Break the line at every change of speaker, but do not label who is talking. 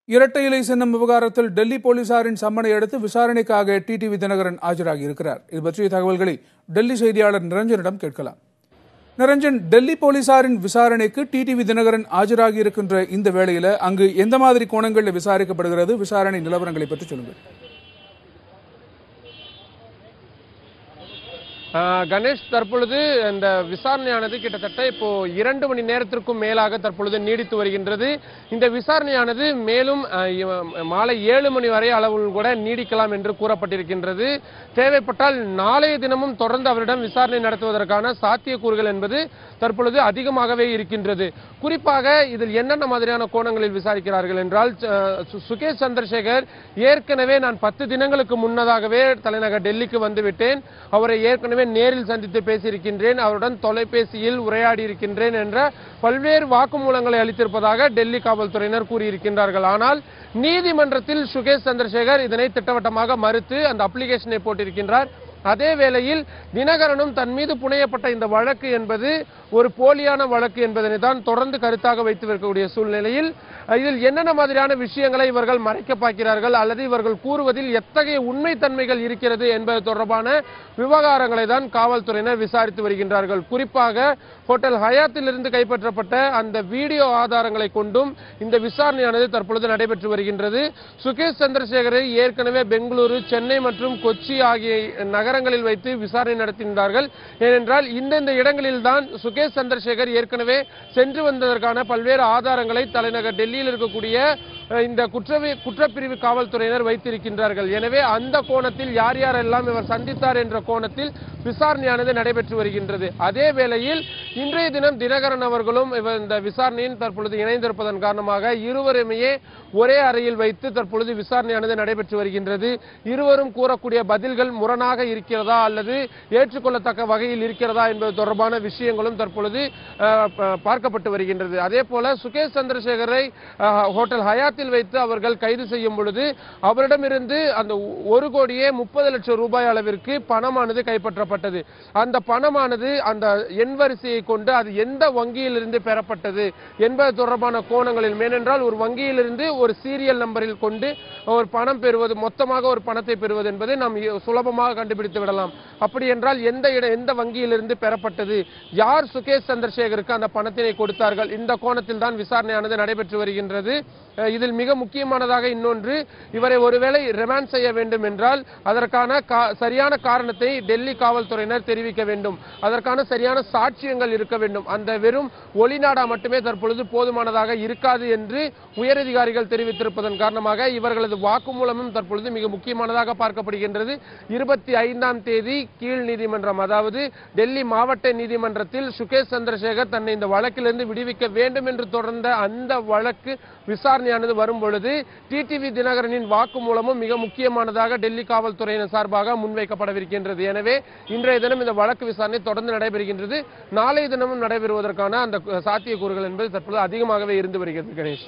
இரட்டை இலை சின்னம் விவகாரத்தில் டெல்லி போலீசாரின் சம்மனை அடுத்து விசாரணைக்காக டிடிவி தினகரன் ஆஜராகியிருக்கிறார். இது பற்றிய தகவல்களை டெல்லி செய்தியாளர் நிரஞ்சனிடம் கேட்கலாம். நிரஞ்சன், டெல்லி போலீசாரின் விசாரணைக்கு டிடிவி தினகரன் ஆஜராகியிருக்கின்ற இந்த வேளையில அங்கு எந்த மாதிரி கோணங்களில் விசாரிக்கப்படுகிறது, விசாரணை நிலவரங்களை பற்றி சொல்லுங்கள்.
கணேஷ், தற்பொழுது இந்த விசாரணையானது கிட்டத்தட்ட இப்போ 2 மணி நேரத்திற்கும் மேலாக தற்பொழுது நீடித்து வருகின்றது. இந்த விசாரணையானது மேலும் மாலை 7 மணி வரை அளவில் கூட நீடிக்கலாம் என்று கூறப்பட்டிருக்கின்றது. தேவைப்பட்டால் நாளைய தினமும் தொடர்ந்து அவரிடம் விசாரணை நடத்துவதற்கான சாத்தியக்கூறுகள் என்பது தற்பொழுது அதிகமாகவே இருக்கின்றது. குறிப்பாக இதில் என்னென்ன மாதிரியான கோணங்களில் விசாரிக்கிறார்கள் என்றால், சுகேஷ் சந்திரசேகர் ஏற்கனவே நான் 10 தினங்களுக்கு முன்னதாகவே தலைநகர் டெல்லிக்கு வந்துவிட்டேன், அவரை ஏற்கனவே நேரில் சந்தித்து பேசியிருக்கின்றேன், அவருடன் தொலைபேசியில் உரையாடி இருக்கின்றேன் என்ற பல்வேறு வாக்குமூலங்களை அளித்திருப்பதாக டெல்லி காவல்துறையினர் கூறியிருக்கின்றார்கள். ஆனால் நீதிமன்றத்தில் சுகேஷ் சந்திரசேகர் இதனை திட்டவட்டமாக மறுத்து அந்த அப்ளிகேஷனை போட்டிருக்கின்றார். அதே வேளையில் தினகரனும் தன் மீது புனையப்பட்ட இந்த வழக்கு என்பது ஒரு போலியான வழக்கு என்பதனை தான் தொடர்ந்து கருத்தாக வைத்து இருக்கக்கூடிய சூழ்நிலையில் இதில் என்னென்ன மாதிரியான விஷயங்களை இவர்கள் மறைக்க பார்க்கிறார்கள் அல்லது இவர்கள் கூறுவதில் எத்தகைய உண்மைத்தன்மைகள் இருக்கிறது என்பது தொடர்பான விவகாரங்களை தான் காவல்துறையினர் விசாரித்து வருகின்றார்கள். குறிப்பாக ஹோட்டல் ஹயாத்திலிருந்து கைப்பற்றப்பட்ட அந்த வீடியோ ஆதாரங்களை கொண்டும் இந்த விசாரணையானது தற்பொழுது நடைபெற்று வருகின்றது. சுகேஷ் சந்திரசேகரை ஏற்கனவே பெங்களூரு, சென்னை மற்றும் கொச்சி ஆகிய நகரங்களில் வைத்து விசாரணை நடத்தினார்கள். ஏனென்றால் இந்தந்த இடங்களில் தான் சுகேஷ் சந்திரசேகர் ஏற்கனவே சென்று வந்ததற்கான பல்வேறு ஆதாரங்களை தலைநகர் டெல்லியில் இருக்கக்கூடிய இந்த குற்றப்பிரிவு காவல்துறையினர் வைத்திருக்கின்றார்கள். எனவே அந்த கோணத்தில் யார் யாரெல்லாம் இவர் சந்தித்தார் என்ற கோணத்தில் விசாரணையானது நடைபெற்று வருகின்றது. அதே வேளையில் இன்றைய தினம் தினகரன் அவர்களும் இந்த விசாரணையில் தற்பொழுது இணைந்திருப்பதன் காரணமாக இருவருமே ஒரே அறையில் வைத்து தற்பொழுது விசாரணையானது நடைபெற்று வருகின்றது. இருவரும் கூறக்கூடிய பதில்கள் முரணாக இருக்கிறதா அல்லது ஏற்றுக்கொள்ளத்தக்க வகையில் இருக்கிறதா என்பது தொடர்பான விஷயங்களும் தற்பொழுது பார்க்கப்பட்டு வருகின்றது. அதே போல சுகேஷ் சந்திரசேகரை ஹோட்டல் ஹயாத்தில் வைத்து அவர்கள் கைது செய்யும் பொழுது அவரிடமிருந்து அந்த 1,30,00,000 ரூபாய் அளவிற்கு பணமானது கைப்பற்றப்பட்டது. அந்த பணமானது அந்த எண் வரிசையை கொண்டு அது எந்த வங்கியிலிருந்து பெறப்பட்டது என்பது தொடர்பான கோணங்களில், ஏனென்றால் ஒரு வங்கியிலிருந்து ஒரு சீரியல் நம்பரில் கொண்டு ஒரு பணம் பெறுவது, மொத்தமாக ஒரு பணத்தை பெறுவது என்பதை நாம் சுலபமாக கண்டுபிடித்து விடலாம். அப்படி என்றால் எந்த வங்கியிலிருந்து பெறப்பட்டது, யார் சுகேஷ் சந்திரசேகருக்கு அந்த பணத்தினை கொடுத்தார்கள், இந்த கோணத்தில் தான் விசாரணையானது நடைபெற்று வருகின்றது. இதில் மிக முக்கியமானதாக இன்னொன்று, இவரை ஒருவேளை ரிமாண்ட் செய்ய வேண்டும் என்றால் அதற்கான சரியான காரணத்தை டெல்லி காவல்துறையினர் தெரிவிக்க வேண்டும், அதற்கான சரியான சாட்சியங்கள் இருக்க வேண்டும். அந்த வெறும் ஒளிநாடா மட்டுமே தற்பொழுது போதுமானதாக இருக்காது என்று உயரதிகாரிகள் தெரிவித்திருப்பதன் காரணமாக இவர்களது வாக்குமூலமும் தற்பொழுது மிக முக்கியமானதாக பார்க்கப்படுகின்றது. 25ஆம் தேதி கீழ் நீதிமன்றம், அதாவது டெல்லி மாவட்ட நீதிமன்றத்தில் சுகேஷ் சந்திரசேகர் தன்னை இந்த வழக்கிலிருந்து விடுவிக்க வேண்டும் என்று தொடர்ந்த அந்த வழக்கு விசாரணையானது வரும் பொழுது டிடிவி தினகரனின் வாக்குமூலமும் மிக முக்கியமானதாக டெல்லி காவல்துறையினர் சார்பாக முன்வைக்கப்படவிருக்கின்றது. எனவே இன்றைய தினம் இந்த வழக்கு விசாரணை தொடர்ந்து நடைபெறுகின்றது. நாளைய தினமும் நடைபெறுவதற்கான அந்த சாத்தியக்கூறுகள் என்பது தற்போது அதிகமாகவே இருந்து வருகிறது. கணேஷ்.